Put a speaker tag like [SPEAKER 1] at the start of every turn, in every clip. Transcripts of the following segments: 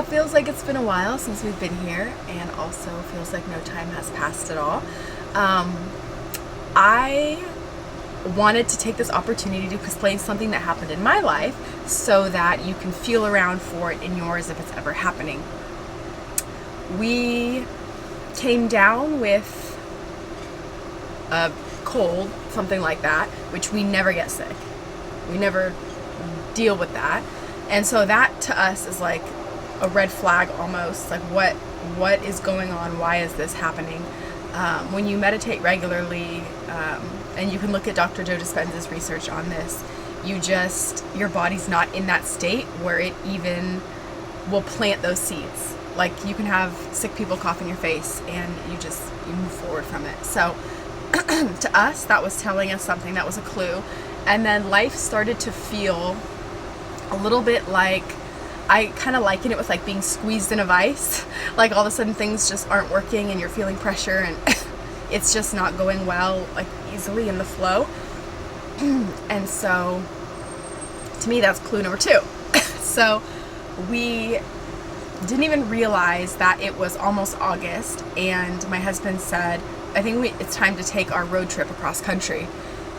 [SPEAKER 1] It feels like it's been a while since we've been here, and also feels like no time has passed at all. I wanted to take this opportunity to explain something that happened in my life so that you can feel around for it in yours if it's ever happening. We came down with a cold, something like that, which we never get sick. We never deal with that. And so that to us is like a red flag almost. Like what is going on? Why is this happening? When you meditate regularly, and you can look at Dr. Joe Dispenza's research on this, your body's not in that state where it even will plant those seeds. Like you can have sick people cough in your face and you move forward from it. So to us, that was telling us something, that was a clue. And then life started to feel a little bit like, I kind of liken it with like being squeezed in a vice. Like all of a sudden things just aren't working and you're feeling pressure and it's just not going well, like easily in the flow. And so to me, that's clue number 2. So we didn't even realize that it was almost August, and my husband said, I think it's time to take our road trip across country.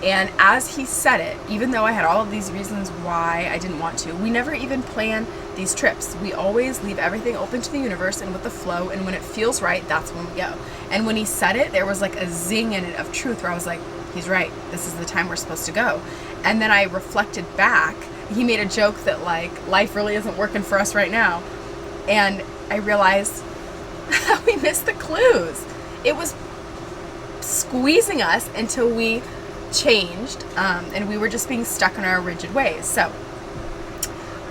[SPEAKER 1] And as he said it, even though I had all of these reasons why I didn't want to, we never even plan these trips. We always leave everything open to the universe and with the flow, and when it feels right, that's when we go. And when he said it, there was like a zing in it of truth where I was like, he's right, this is the time we're supposed to go. And then I reflected back. He made a joke that like, life really isn't working for us right now. And I realized we missed the clues. It was squeezing us until we changed, and we were just being stuck in our rigid ways. So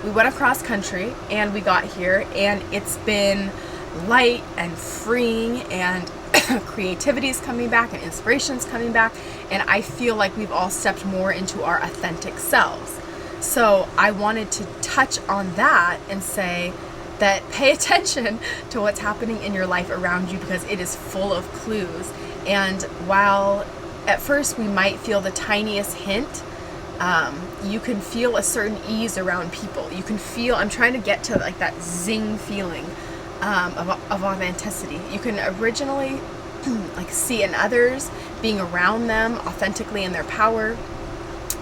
[SPEAKER 1] we went across country and we got here, and it's been light and freeing, and creativity's coming back and inspiration's coming back, and I feel like we've all stepped more into our authentic selves. So I wanted to touch on that and say that pay attention to what's happening in your life around you, because it is full of clues. And while at first we might feel the tiniest hint, you can feel a certain ease around people. You can feel, I'm trying to get to like that zing feeling of authenticity. You can originally like see in others, being around them authentically in their power.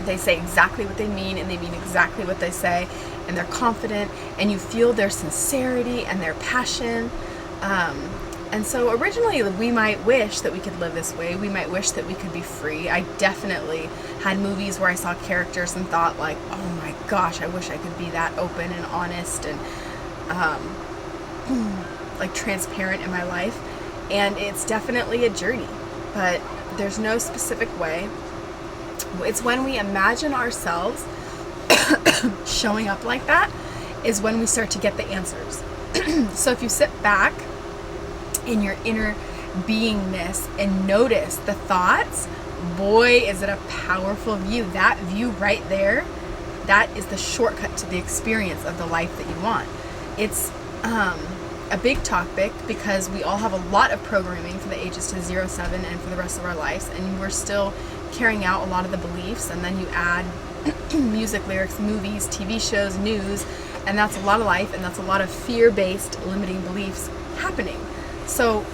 [SPEAKER 1] They say exactly what they mean, and they mean exactly what they say, and they're confident, and you feel their sincerity and their passion. And so originally we might wish that we could live this way. We might wish that we could be free. I definitely had movies where I saw characters and thought like, oh my gosh, I wish I could be that open and honest and like transparent in my life. And it's definitely a journey, but there's no specific way. It's when we imagine ourselves showing up like that is when we start to get the answers. So if you sit back in your inner beingness and notice the thoughts, boy, is it a powerful view. That view right there, that is the shortcut to the experience of the life that you want. It's a big topic because we all have a lot of programming for the ages to 0, 7 and for the rest of our lives, and we're still carrying out a lot of the beliefs, and then you add music, lyrics, movies, TV shows, news, and that's a lot of life, and that's a lot of fear-based limiting beliefs happening. So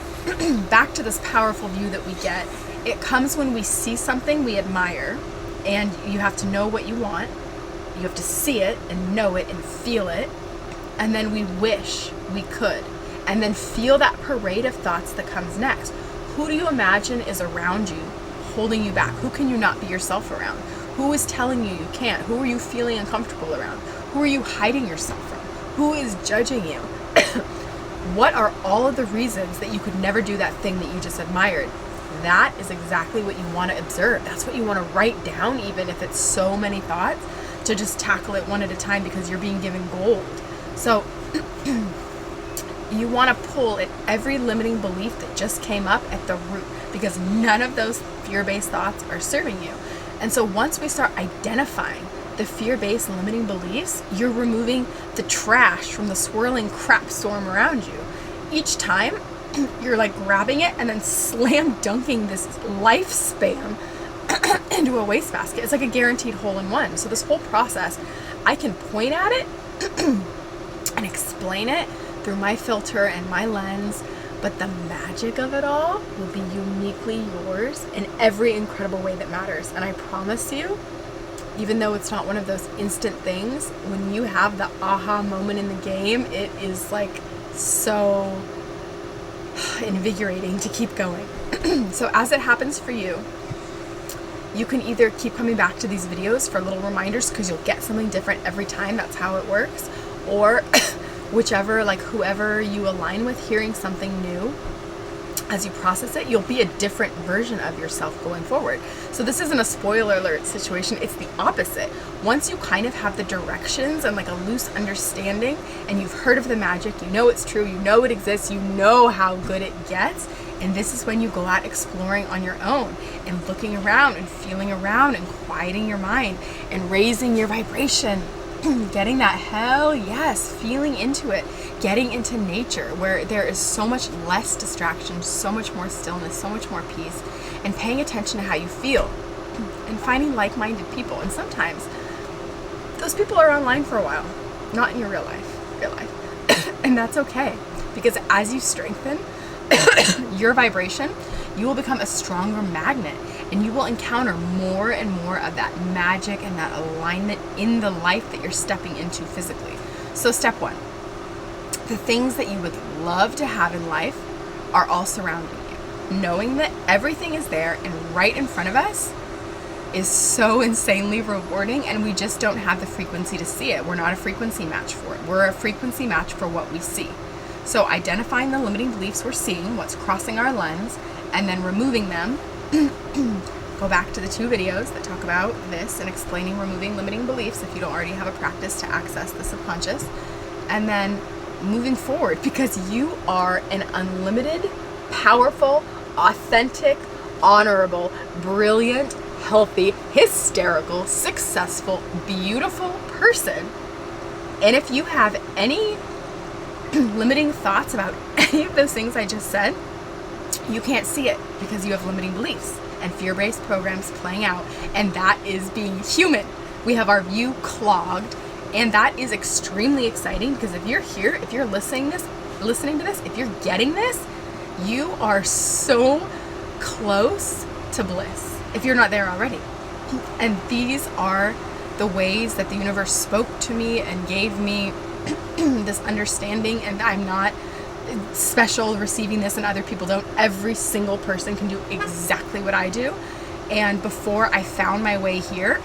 [SPEAKER 1] back to this powerful view that we get, it comes when we see something we admire, and you have to know what you want, you have to see it and know it and feel it, and then we wish we could, and then feel that parade of thoughts that comes next. Who do you imagine is around you holding you back? Who can you not be yourself around? Who is telling you you can't? Who are you feeling uncomfortable around? Who are you hiding yourself from? Who is judging you? What are all of the reasons that you could never do that thing that you just admired? That is exactly what you want to observe. That's what you want to write down, even if it's so many thoughts, to just tackle it one at a time, because you're being given gold. So you want to pull at every limiting belief that just came up at the root, because none of those fear-based thoughts are serving you. And so once we start identifying the fear-based limiting beliefs, you're removing the trash from the swirling crap storm around you. Each time, you're like grabbing it and then slam dunking this lifespan into a wastebasket. It's like a guaranteed hole in one. So this whole process, I can point at it and and explain it through my filter and my lens. But the magic of it all will be uniquely yours in every incredible way that matters. And I promise you, even though it's not one of those instant things, when you have the aha moment in the game, it is like so invigorating to keep going. So as it happens for you, you can either keep coming back to these videos for little reminders because you'll get something different every time. That's how it works. Or whichever, like whoever you align with, hearing something new, as you process it, you'll be a different version of yourself going forward. So this isn't a spoiler alert situation. It's the opposite. Once you kind of have the directions and like a loose understanding, and you've heard of the magic, you know it's true, you know it exists, you know how good it gets, and this is when you go out exploring on your own and looking around and feeling around and quieting your mind and raising your vibration. Getting that hell yes, feeling into it, getting into nature where there is so much less distraction, so much more stillness, so much more peace, and paying attention to how you feel and finding like-minded people. And sometimes those people are online for a while, not in your real life. And that's okay, because as you strengthen your vibration, you will become a stronger magnet, and you will encounter more and more of that magic and that alignment in the life that you're stepping into physically. So step one, the things that you would love to have in life are all surrounding you. Knowing that everything is there and right in front of us is so insanely rewarding, and we just don't have the frequency to see it. We're not a frequency match for it. We're a frequency match for what we see. So identifying the limiting beliefs we're seeing, what's crossing our lens, and then removing them. Go back to the 2 videos that talk about this and explaining removing limiting beliefs if you don't already have a practice to access the subconscious. And then moving forward, because you are an unlimited, powerful, authentic, honorable, brilliant, healthy, hysterical, successful, beautiful person. And if you have any limiting thoughts about any of those things I just said, you can't see it because you have limiting beliefs and fear-based programs playing out, and that is being human. We have our view clogged, and that is extremely exciting, because if you're here, if you're listening to this, if you're getting this, you are so close to bliss if you're not there already. And these are the ways that the universe spoke to me and gave me this understanding, and I'm not special receiving this and other people don't. Every single person can do exactly what I do. And before I found my way here,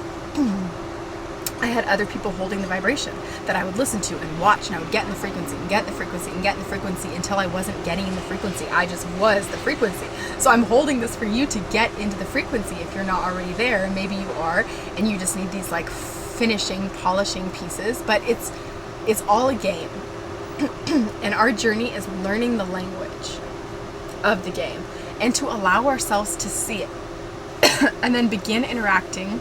[SPEAKER 1] I had other people holding the vibration that I would listen to and watch, and I would get in the frequency and get in the frequency and get in the frequency until I wasn't getting in the frequency. I just was the frequency. So I'm holding this for you to get into the frequency if you're not already there. And maybe you are, and you just need these like finishing, polishing pieces, but it's all a game. And our journey is learning the language of the game and to allow ourselves to see it and then begin interacting.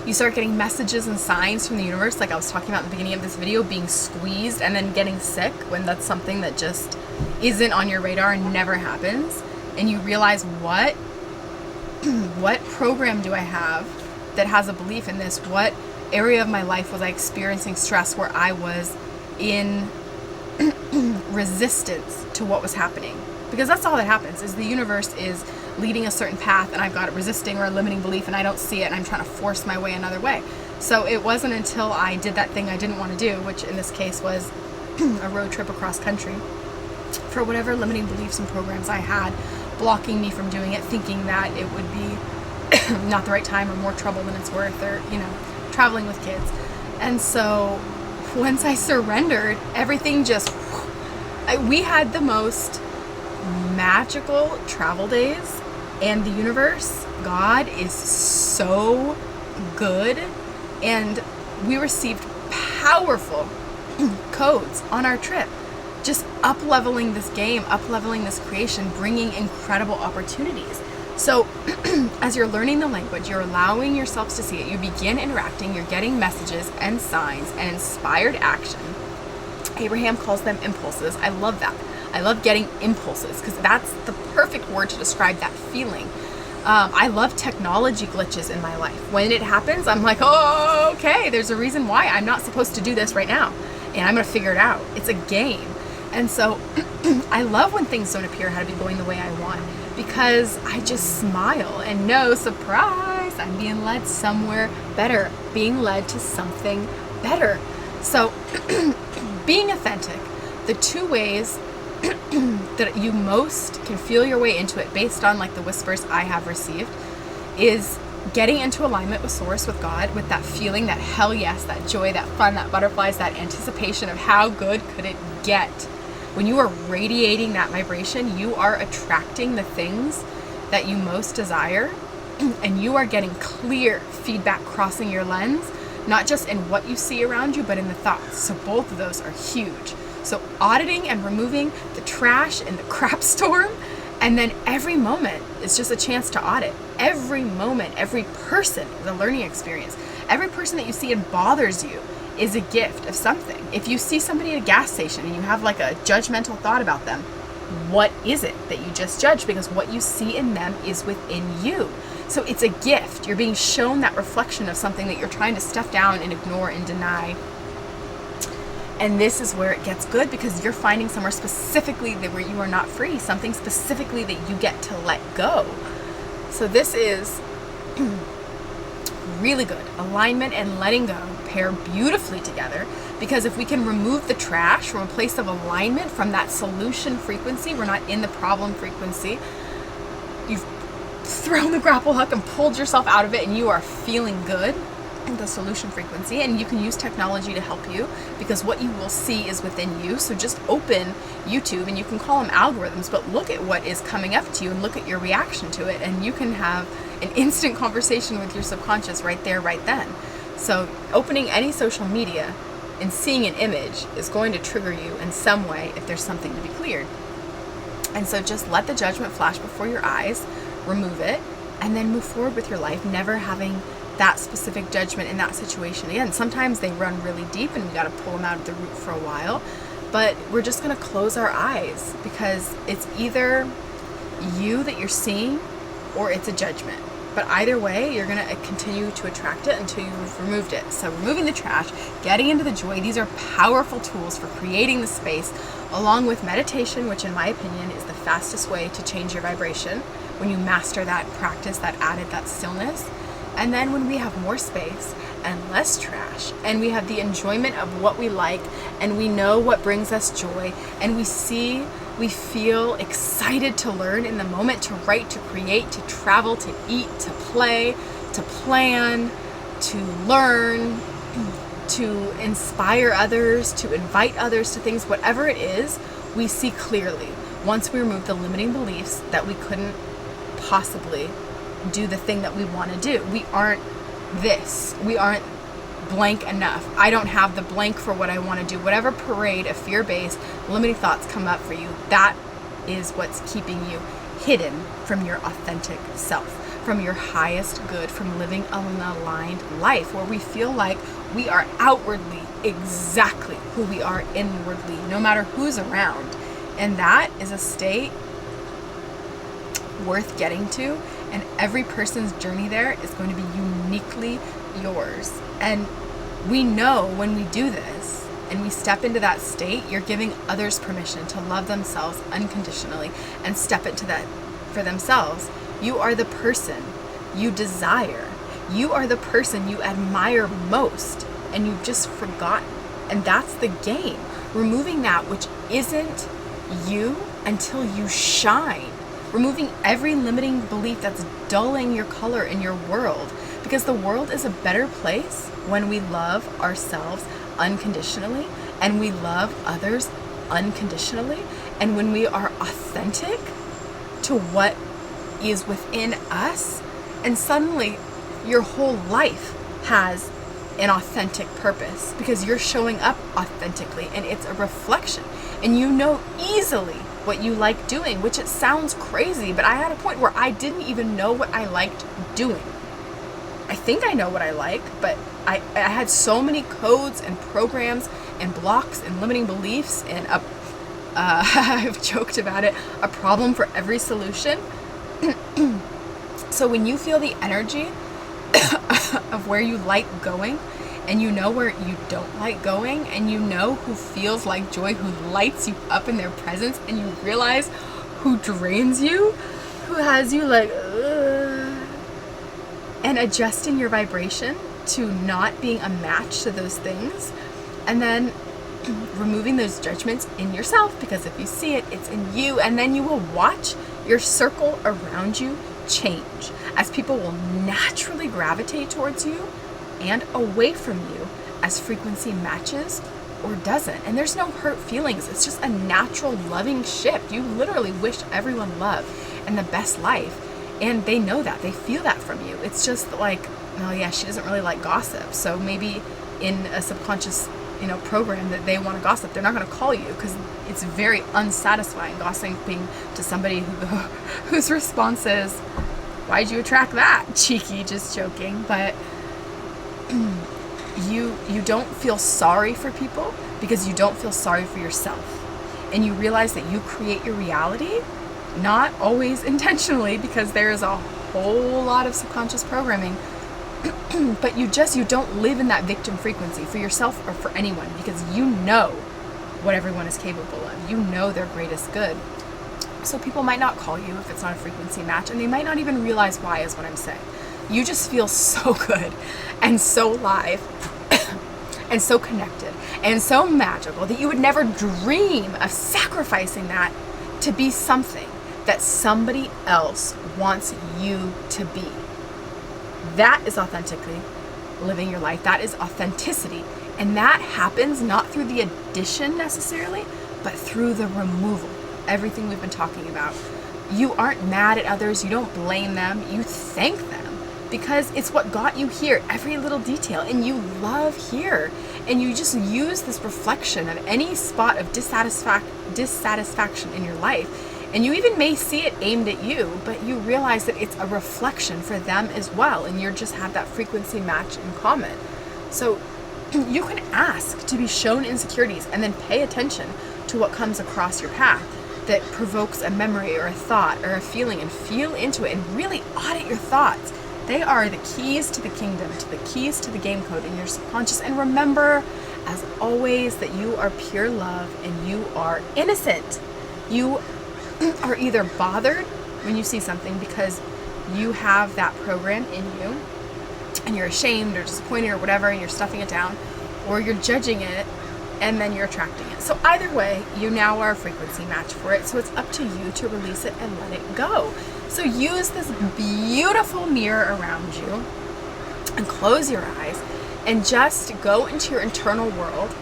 [SPEAKER 1] You start getting messages and signs from the universe, like I was talking about in the beginning of this video, being squeezed and then getting sick when that's something that just isn't on your radar and never happens. And you realize, what program do I have that has a belief in this? What area of my life was I experiencing stress where I was in resistance to what was happening? Because that's all that happens, is the universe is leading a certain path and I've got it resisting or a limiting belief and I don't see it and I'm trying to force my way another way. So it wasn't until I did that thing I didn't want to do, which in this case was a road trip across country, for whatever limiting beliefs and programs I had blocking me from doing it, thinking that it would be not the right time or more trouble than it's worth, or, you know, traveling with kids. And so once I surrendered, everything just, we had the most magical travel days, and the universe, God, is so good, and we received powerful codes on our trip, just up-leveling this game, up-leveling this creation, bringing incredible opportunities. So as you're learning the language, you're allowing yourselves to see it, you begin interacting, you're getting messages and signs and inspired action. Abraham calls them impulses. I love that. I love getting impulses because that's the perfect word to describe that feeling. I love technology glitches in my life. When it happens, I'm like, oh, okay, there's a reason why I'm not supposed to do this right now. and I'm going to figure it out. It's a game. And so I love when things don't appear how to be going the way I want, because I just smile and know, surprise, I'm being led somewhere better, being led to something better. So being authentic, the two ways that you most can feel your way into it based on like the whispers I have received is getting into alignment with Source, with God, with that feeling, that hell yes, that joy, that fun, that butterflies, that anticipation of how good could it get. When you are radiating that vibration, you are attracting the things that you most desire, and you are getting clear feedback crossing your lens, not just in what you see around you, but in the thoughts. So both of those are huge. So auditing and removing the trash and the crap storm, and then every moment is just a chance to audit. Every moment, every person is a learning experience. Every person that you see and bothers you is a gift of something. If you see somebody at a gas station and you have like a judgmental thought about them, what is it that you just judged? Because what you see in them is within you. So it's a gift. You're being shown that reflection of something that you're trying to stuff down and ignore and deny. And this is where it gets good, because you're finding somewhere specifically that where you are not free, something specifically that you get to let go. So this is really good. Alignment and letting go pair beautifully together, because if we can remove the trash from a place of alignment, from that solution frequency, we're not in the problem frequency, you've thrown the grapple hook and pulled yourself out of it, and you are feeling good in the solution frequency. And you can use technology to help you, because what you will see is within you. So just open YouTube, and you can call them algorithms, but look at what is coming up to you and look at your reaction to it, and you can have an instant conversation with your subconscious right there, right then. So opening any social media and seeing an image is going to trigger you in some way if there's something to be cleared. And so just let the judgment flash before your eyes, remove it, and then move forward with your life, never having that specific judgment in that situation again. Sometimes they run really deep and we got to pull them out of the root for a while, but we're just going to close our eyes, because it's either you that you're seeing or it's a judgment. But either way, you're going to continue to attract it until you've removed it. So removing the trash, getting into the joy, these are powerful tools for creating the space, along with meditation, which in my opinion is the fastest way to change your vibration. When you master that practice, that stillness. And then when we have more space and less trash, and we have the enjoyment of what we like, and we know what brings us joy, and we feel excited to learn in the moment, to write, to create, to travel, to eat, to play, to plan, to learn, to inspire others, to invite others to things, whatever it is, we see clearly once we remove the limiting beliefs that we couldn't possibly do the thing that we want to do. We aren't this. We aren't blank enough. I don't have the blank for what I want to do. Whatever parade of fear-based limiting thoughts come up for you, that is what's keeping you hidden from your authentic self, from your highest good, from living an aligned life where we feel like we are outwardly exactly who we are inwardly, no matter who's around. And that is a state worth getting to, and every person's journey there is going to be uniquely yours. And we know when we do this and we step into that state, you're giving others permission to love themselves unconditionally and step into that for themselves. You are the person you desire. You are the person you admire most, and you've just forgotten. And that's the game. Removing that which isn't you until you shine. Removing every limiting belief that's dulling your color in your world, because the world is a better place when we love ourselves unconditionally and we love others unconditionally, and when we are authentic to what is within us, and suddenly your whole life has an authentic purpose because you're showing up authentically, and it's a reflection, and you know easily what you like doing, which it sounds crazy, but I had a point where I didn't even know what I liked doing. I think I know what I like, but I had so many codes and programs and blocks and limiting beliefs and I've joked about it, a problem for every solution. So when you feel the energy of where you like going, and you know where you don't like going, and you know who feels like joy, who lights you up in their presence, and you realize who drains you, who has you like, ugh. And adjusting your vibration to not being a match to those things, and then removing those judgments in yourself, because if you see it, it's in you, and then you will watch your circle around you change as people will naturally gravitate towards you and away from you as frequency matches or doesn't. And there's no hurt feelings. It's just a natural loving shift. You literally wish everyone love and the best life, and they know that, they feel that from you. It's just like, oh yeah, she doesn't really like gossip, so maybe in a subconscious program that they want to gossip, they're not going to call you, because it's very unsatisfying gossiping to somebody whose response is, why'd you attract that? Cheeky, just joking. But you don't feel sorry for people because you don't feel sorry for yourself, and you realize that you create your reality, not always intentionally, because there is a whole lot of subconscious programming. But you don't live in that victim frequency for yourself or for anyone, because you know what everyone is capable of. You know their greatest good. So people might not call you if it's not a frequency match, and they might not even realize why, is what I'm saying. You just feel so good and so alive and so connected and so magical that you would never dream of sacrificing that to be something that somebody else wants you to be. That is authentically living your life. That is authenticity. And that happens not through the addition necessarily, but through the removal. Everything we've been talking about. You aren't mad at others. You don't blame them. You thank them, because it's what got you here. Every little detail. And you love here. And you just use this reflection of any spot of dissatisfaction in your life. And you even may see it aimed at you, but you realize that it's a reflection for them as well, and you just have that frequency match in common. So you can ask to be shown insecurities, and then pay attention to what comes across your path that provokes a memory or a thought or a feeling, and feel into it and really audit your thoughts. They are the keys to the kingdom, to the keys to the game code in your subconscious. And remember, as always, that you are pure love and you are innocent. You are either bothered when you see something because you have that program in you and you're ashamed or disappointed or whatever, and you're stuffing it down, or you're judging it and then you're attracting it. So either way, you now are a frequency match for it. So it's up to you to release it and let it go. So use this beautiful mirror around you and close your eyes and just go into your internal world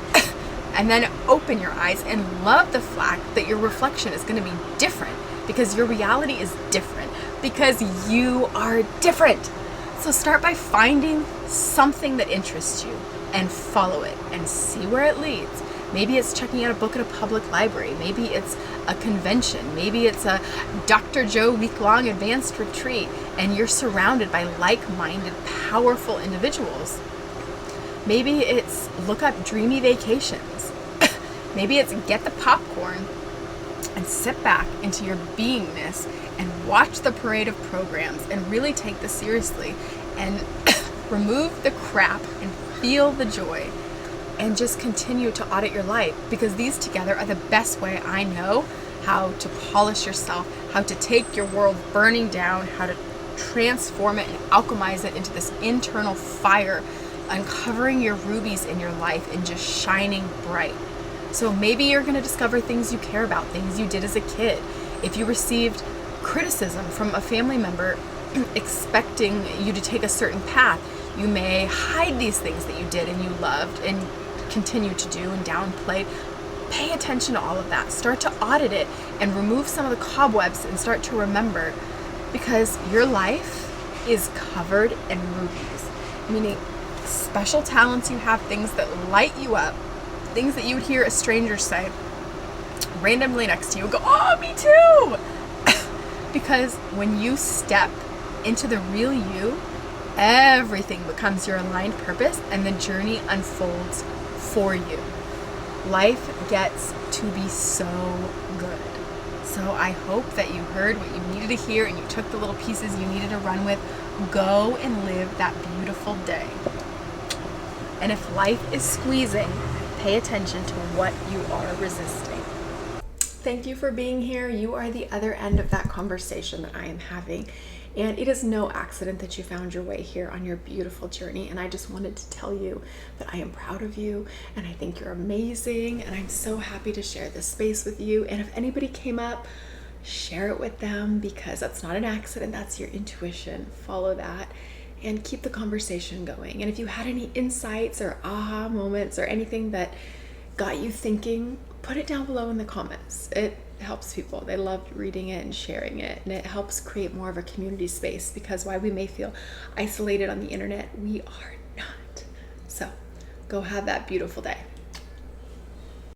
[SPEAKER 1] and then open your eyes and love the fact that your reflection is going to be different, because your reality is different, because you are different. So start by finding something that interests you and follow it and see where it leads. Maybe it's checking out a book at a public library. Maybe it's a convention. Maybe it's a Dr. Joe week-long advanced retreat, and you're surrounded by like-minded, powerful individuals. Maybe it's look up dreamy vacations. Maybe it's get the popcorn and sit back into your beingness and watch the parade of programs and really take this seriously and remove the crap and feel the joy and just continue to audit your life, because these together are the best way I know how to polish yourself, how to take your world burning down, how to transform it and alchemize it into this internal fire, uncovering your rubies in your life and just shining bright. So maybe you're going to discover things you care about, things you did as a kid. If you received criticism from a family member expecting you to take a certain path, you may hide these things that you did and you loved and continue to do and downplay. Pay attention to all of that. Start to audit it and remove some of the cobwebs and start to remember, because your life is covered in rubies, meaning special talents you have, things that light you up, things that you would hear a stranger say randomly next to you and go, oh, me too. Because when you step into the real you, everything becomes your aligned purpose and the journey unfolds for you. Life gets to be so good. So I hope that you heard what you needed to hear and you took the little pieces you needed to run with. Go and live that beautiful day. And if life is squeezing, pay attention to what you are resisting. Thank you for being here. You are the other end of that conversation that I am having. And it is no accident that you found your way here on your beautiful journey. And I just wanted to tell you that I am proud of you and I think you're amazing. And I'm so happy to share this space with you. And if anybody came up, share it with them, because that's not an accident. That's your intuition. Follow that and keep the conversation going. And if you had any insights or aha moments or anything that got you thinking, put it down below in the comments. It helps people. They love reading it and sharing it, and it helps create more of a community space, because while we may feel isolated on the internet, we are not. So go have that beautiful day.